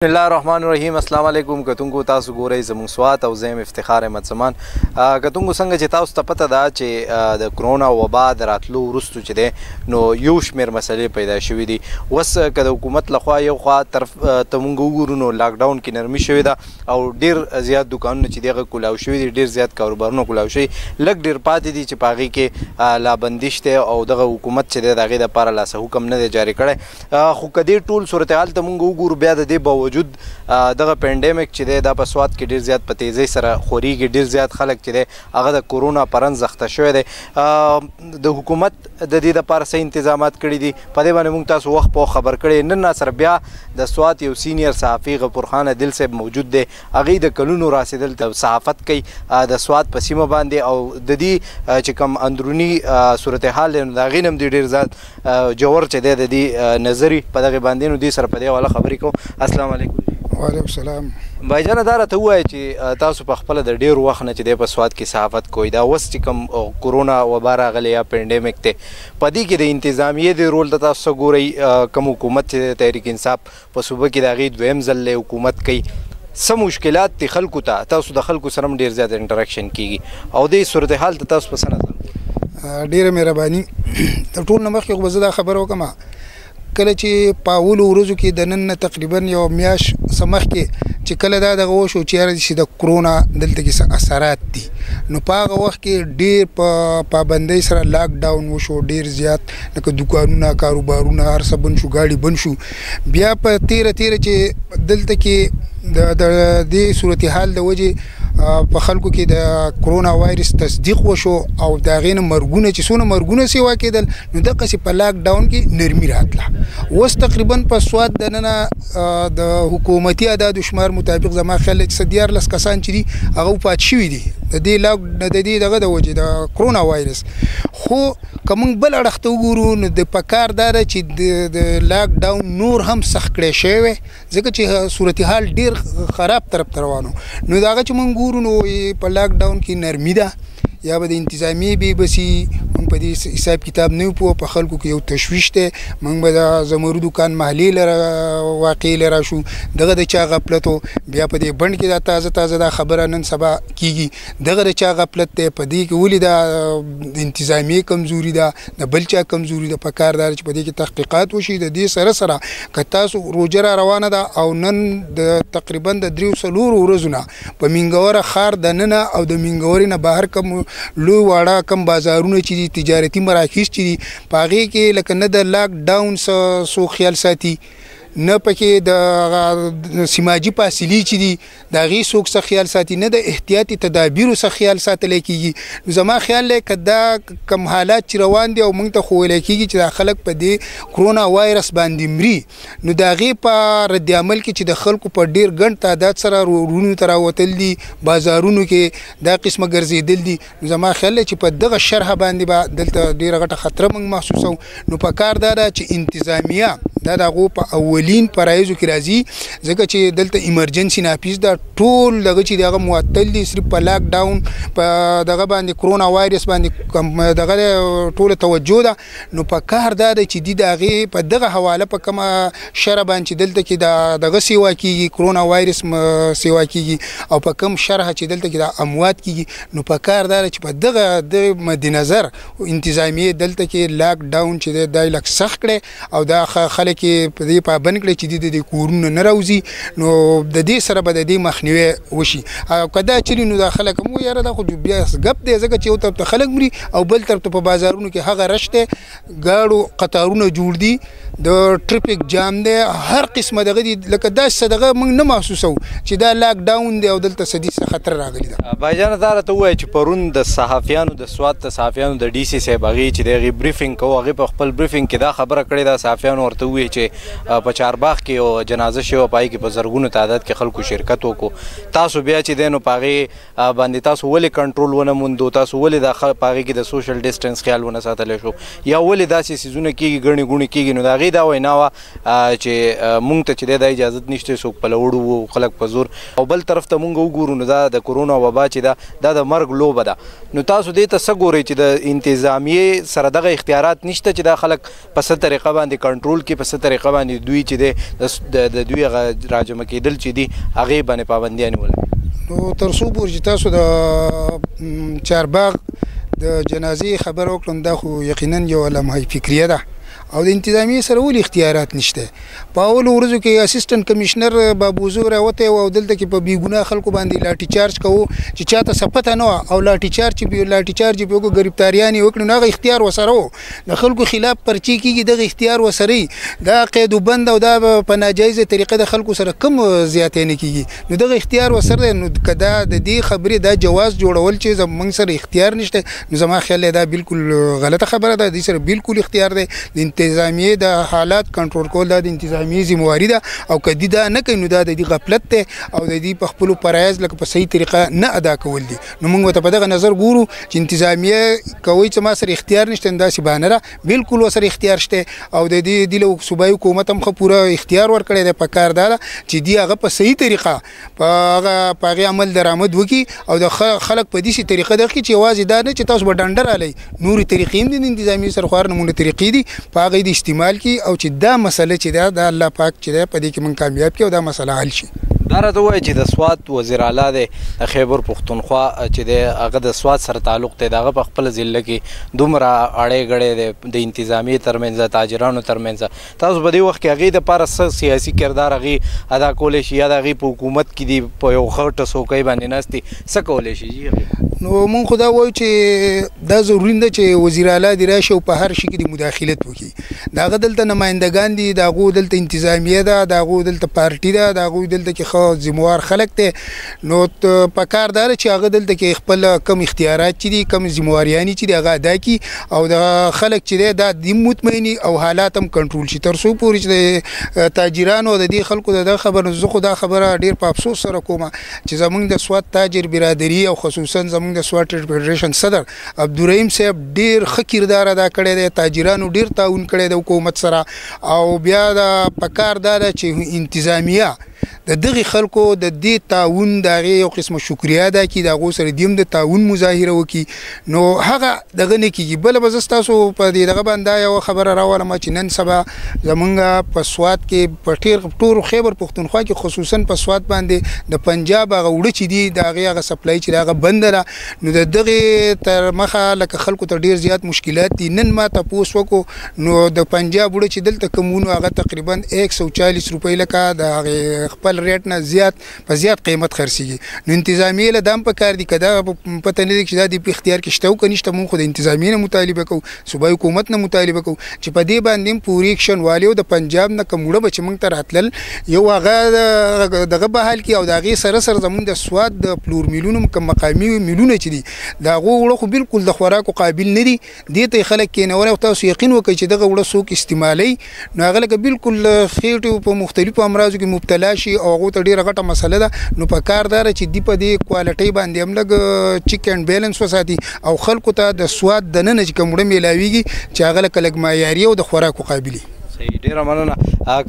بسم الله الرحمن الرحیم. السلام علیکم. کتونکو تاسو ګورئ زموږ سوات او زم افتخار احمد زمان. کتونکو څنګه چې تاسو ته پته ده چې د کرونا وبا د راتلو وروسته چې دی نو یو شمېر مسلې پیدا شوي دي. اوس که د حکومت لخوا یو خوا طرف ته موږ وګورو نو لاکډاون کې نرمي شوې ده او ډېر زیات دکانونه چې دغه کولاو شوي دي، ډېر زیات کاروبارونه کولاو شوي، لږ ډېر پاتې دي چې په هغې کې لابندش دی او دغه حکومت چې دی د هغې دپاره لاسه حکم نه دی جاري کړی. خو که دې ټول صورتحال ته موږ وګورو بیا د دې باوجود دغه پینډیمک چې دی دا په سوات کې ډېر زیات په تیزۍ سره خورېږي. ډېر زیات خلک چې دی هغه د کورونا په رنځ اخته شوی دی. د حکومت د دې دپاره څه انتظامات کړي دي په دې باندې موږ تاسو وخت په خبر کړی. نن سره بیا د سوات یو سینیر صحافي غفور خان عادل صاحب موجود دی. هغې د کلونو راسېدل د صحافت کوي د سوات په سیمه باندې او د دې چې کوم اندروني صورتحال دی نو د هغې نه هم ډېر زیات جوور چې دی د دې نظري په دغې باندې نو دې سره په دې حواله خبرې کوو. السلام علیکم. وعلیکم السلام. بھائی جانه دا راته ووایه چې تاسو په خپله د ډېر وخت نه چې دی په سوات کې صحافت کوئ، دا اوس چې کوم کورونا وبا راغلی یا پینډیمک دی په دې کې د انتظامیې د رول ته تاسو څه ګورئ؟ کوم حکومت چې د تحریک انصاف په صوبه کې د هغې دویم ځل حکومت کوي، څه مشکلات دي خلکو ته؟ تاسو د خلکو سره هم ډېر زیات انټراکشن کیږي او دې صورتحال ته تاسو په څه نظر؟ ډېره مهرباني. تر ټول نه مخکې خو به زه دا خبره وکړم کله چې په اولو ورځو کې د نن نه تقریبا یو میاشت څه مخکې چې کله دا دغه وشو چې یاره چې د کرونا دلته کې څه اثرات دي نو په هغه وخت کې ډېر په پابندۍ سره لاک ډاون وشو، ډېر زیات لکه دکانونه، کاروبارونه، هر څه بند شو، ګاډي بند شو. بیا په تیره چې دلته کې د دې صورتحال د وجې په خلکو کې د کرونا وایرس تصدیق وشو او د هغې نه مرګونه چې څونه مرګونه سیوا کېدل نو دقسې په لاک ډاون کې نرمي راتله. اوس تقریبا په سوات دننه د حکومتي اعدادو شمار مطابق زما خیال چې 14 کسان چې دي هغه وفات شوي دي د دې دغه د وجې د کرونا وایرس. خو که موږ بل اړخ ته وګورو نو د پکار دا ده چې د لاک ډاون نور هم سخت کړی شوی ځکه چې صورتحال ډېر خراب طرف ته روانو نو د هغه چې موږ ګورو نو په لاک ډاون کې نرمي ده یا به د انتظامیې بېبسي موږ په دې حساب کتاب نه یو په خلکو کې یو تشویش دی. موږ به د زمرو دکان محلې واقعې له راشو دغه د چا غفلت و بیا په دې بڼ کې دا تازه دا خبره نن سبا کېږي دغه د چا غفلت دی په دې کې ولې دا د انتظامیې کمزوري ده د بل چا کمزوري ده. په کار دا چې په دې کې تحقیقات وشي. د دې سره که تاسو روژه را روانه ده او نن د تقریبا د 3-4 ورځو نه په مینګوره ښار دننه او د مینګورې نه بهر کم لوی واړه کم بازارونه چې دي تجارتي مراکز چې دي په هغې کې لکه نه د لاک ډاون څوک خیال ساتي نه پکې د سماجي فاصلې چې دي د هغې څوک څه خیال ساتي نه د احتیاطي تدابیرو څه خیال ساتلی کېږي. نو زما خیال دی که دا کم حالات چې روان دي او موږ ته ښوولی کېږي چې دا خلک په دې کرونا وایرس باندې مري نو د هغې په رد عمل کې چې د خلکو په ډېر ګڼ تعداد سره روډونو ته راوتل دي، بازارونو کې دا قسمه ګرځېدل دي نو زما خیال دی چې په دغه شرحه باندې به دلته ډېره غټه خطره موږ محسوسوو. نو په کار دا ده چې انتظامیه دا د هغو په اولین فرایضو کې راځي ځکه چې دلته ایمرجنسي نافذ ده ټول دغه چې دغه معطل دي صرف په لاک ډاون په دغه باندې کرونا وایرس باندې دغه ټوله توجه ده. نو په کار دا ده چې د هغې په دغه حواله په کومه شرح باندې چې دلته کې دغه سیوا کېږي کرونا وایرس سیوا کېږي او په کوم شرحه چې دلته کې د اموات کېږي نو په کار دا ده چې په دغه د مدنظر انتظامیې دلته کې لاک ډاون چې دی دا یې لږ سخت کړی او دا خلک یې په دې پابند کړی چې د کورونو نه راوځي نو د دې سره به د دې مخنیوی وشي. او که دا چلي نو دا خلک هم یاره دا خو بیا ګپ دی ځکه چې یو طرف ته خلک مري او بل طرف ته په بازارونو کې هغه رش دی، ګاډو قطارونه جوړ دي، د ټریفک جام دی، هر قسمه دغه دي لکه داسې څه دغه موږ نه محسوسوو چې دا لاک ډاون دی او دلته څه خطر راغلی ده. بایجانه دا راته ووایه چې پرون د صحافیانو د سوات د صحافیانو د ډي سي صاحب هغې چې د هغې بریفینګ کوو هغې په خپل بریفینګ کې دا خبره کړې ده صحافیانو ورته ووایي چې په چارباغ کې یو جنازه شوه په هغې کې په زرګونو تعداد کې خلکو شرکت وکړو. تاسو بیا چې دی نو په هغې باندې تاسو ولې کنټرول ونه موندو؟ تاسو ولې په هغې کې د سوشل ډسټنس خیال ونه ساتلی شو یا ولې داسې څیزونه کېږي ګڼې ګوڼې کېږي؟ نو د هغې دا وینا وه چې موږ ته چې دی دا اجازت نشته څوک په لوړو وو خلک په زور او بل طرف ته موږ وګورو نو دا د کرونا وبا چې دا د مرګ لوبه ده. نو تاسو دې ته څه ګورئ چې د انتظامیې سره دغه اختیارات نشته چې دا خلک په څه طریقه باندې کنټرول کړي، په څه طریقه باندې دوی چې دی د دوی راجمع کېدل چې دي هغې باندې پابندیانې ولګوي؟ نو تر څو پورې چې تاسو د چارباغ د جنازې خبره وکړم دا خو یقینا یو لمحه فکریه ده او د انتظامیې سره ولې اختیارات نشته. په اولو ورځو کې اسسټنټ کمشنر بابوزو راوتی او دلته کې په بېګناه خلکو باندې لاټي چارج کوو چې چاته څه پته نه وه او لاټي چارج چې په وکړو ګرفتاریان یې وکړو نو هغه اختیار ورسره و. د خلکو خلاف پرچې کېږي دغه اختیار ورسره وي. دا قید و بند او دا په ناجایزه طریقه د خلکو سره کم زیاتی نه کېږي نو دغه اختیار ورسره دی. نو که دا د دې خبرې دا جواز جوړول چې زموږ سره اختیار نشته نو زما خیال دی دا بالکل غلطه خبره ده. دې سره بالکل اختیار دی. د انتظامیې د حالات کنټرول کول دا د انتظامیې ذمواري ده او که دې دا نه کوي نو دا د دې غفلت دی او د دې په خپلو فرایض لکه په صحیح طریقه نه ادا کول دي. نو موږ ورته په دغه نظر ګورو چې انتظامیه کوي چې ما سره اختیار نشته داسې بهانه ده. بالکل ورسره اختیار شته او د دې له صوبایي حکومت هم ښه پوره اختیار ورکړی دی. په کار دا ده چې دې هغه په صحیح طریقه په هغې عمل درآمد وکړي او د خلک په داسې طریقه ده چې یوازې دا نه چې تاسو به ډنډه رالی نورې طریقې هم دي د انتظامیې سره خوار نمونه طریقې دي په هغه د استعمال کی او چې دا مسله چې دا الله پاک چې دا په دې کې مونږ کامیاب کړو دا مسله حل شي. دا راته ووایي چې د سوات وزیر اعلی دی د خیبر پښتونخوا چې دی هغه د سوات سره تعلق دی د هغه په خپله ضلع کې دومره اړی ګړی دی د انتظامیې ترمنځ تاجرانو ترمنځ. تاسو په دې وخت کې هغې دپاره څه سیاسي کردار هغې ادا کولی شي یا د هغې په حکومت کې دي په یو ښه ټسوکۍ باندې ناست دي څه کولی شي؟ نو مونږ خو دا وایو چې دا ضروري ده چې وزیر اعلی دې راشي او په هر شي کې د مداخلت وکړي. د هغه دلته نمایندګان دي د هغو دلته انتظامیه ده د هغو دلته پارټي ده د هغوی دلته کې ښه ذموار خلک دی. نو په کار دا ده چې هغه دلته کې خپل کم اختیارات چې دي کم ذمواریانې چې دي هغه ادا کړي او د خلک چې دی دا دې مطمئني او حالات هم کنټرول شي. تر څو پورې چې د تاجرانو د دې خلکو د خبره زه خو دا خبره ډېر په افسوس سره کومه چې زموږ د سوات تاجر برادري او خصوصا زموږ د سوات فدریشن صدر عبدالرحیم صاحب ډېر ښه کردار ادا کړی دی. تاجرانو ډېر تعاون کړی د حکومت سره او بیا د په کار دا ده چې انتظامیه د دغې خلکو د دې تعاون د هغې یو قسمه شکریه ادا کړي د هغو سره دې هم د تعاون مظاهره وکړي نو هغه دغه نه کېږي. بله به زه ستاسو په دې دغه باندې دا یوه خبره راولم چې نن سبا زمونږ په سوات کې په ټول خیبر پښتونخوا کې خصوصا په سوات باندې د پنجاب هغه اوړه چې دي د هغې هغه سپلای چې د هغه بنده ده نو د دغې تر مخه لکه خلکو ته ډېر زیات مشکلات دي. نن ما تپوس وکړو نو د پنجاب اوړه چې دلته کوم ونو هغه تقریبا 140 روپۍ لکه د هغې خپل ریټ نه زیات په زیات قیمت خرڅېږي. نو انتظامیې له دا هم پکار دي که دا پته نه دی چې دا د په اختیار کې شته او که نشته مونږ خو د انتظامیې نه مطالبه کوو صوبایي حکومت نه مطالبه کوو چې په دې باندې هم پورې اکشن والي او د پنجاب نه کوم وړه به چې مونږ ته راتلل یو هغه دغه بحال کړي او د هغې سره سره زمونږ د سوات د پلور میلونو کوم مقامي میلونه چې دي د هغو وړه خو بالکل د خوراکو قابل نه دي. دې ته خلک کېنولی او تاسو یقین وکړئ چې دغه وړه څوک استعمالوي نو هغه لکه بالکل خېټو په مختلفو امراضو کې مبتلا شي او هغو ته ډېره غټه مسله ده. نو په کار دا چې دی په دې کوالټۍ باندې هم لږ چیک اینډ بیلنس وساتي او خلکو ته د سواد دننه چې کوم وړه میلاویږي چې هغه لکه لږ معیاري او د خوراکو قابلي. ډیره مننه.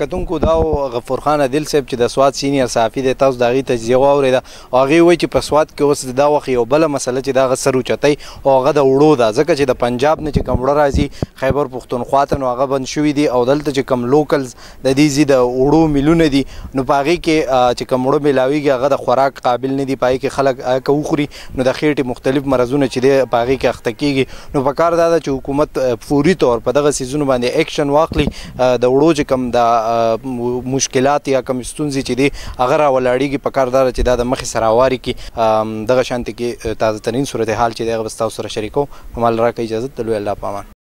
کتونکو دا غفور خان عادل صاحب چې د سوات سینیر صحافي دی تاسو د هغې تجزیه واورېده او هغې وایي چې په سوات کې اوس دا وخت یو بله مسله چې د هغه سر اوچتۍ او هغه د وړو ده ځکه چې د پنجاب نه چې کوم وړه راځي خیبر پښتونخوا ته نو هغه بند شوي دي او دلته چې کوم لوکلز د دې ځي د وړو میلونه دي نو په هغې کې چې کوم وړه میلاویږي هغه د خوراک قابل نه دي. په هغې کې خلک که وخوري نو د خېټې مختلف مرضونه چې دی په هغې کې اخته کېږي. نو په کار دا ده چې حکومت فوري طور په دغه څیزونو باندې ایکشن واخلي د وړو چې کوم د مشکلات یا کوم ستونزې چې دي هغه راولاړېږي. په کار دا چې دا د مخې سره هواري کړي. دغه شانتې کې تازه ترین صورتحال چې دی هغه به ستاسو سره شریکوم. همال راکړئ اجازت د لوی الله په امان.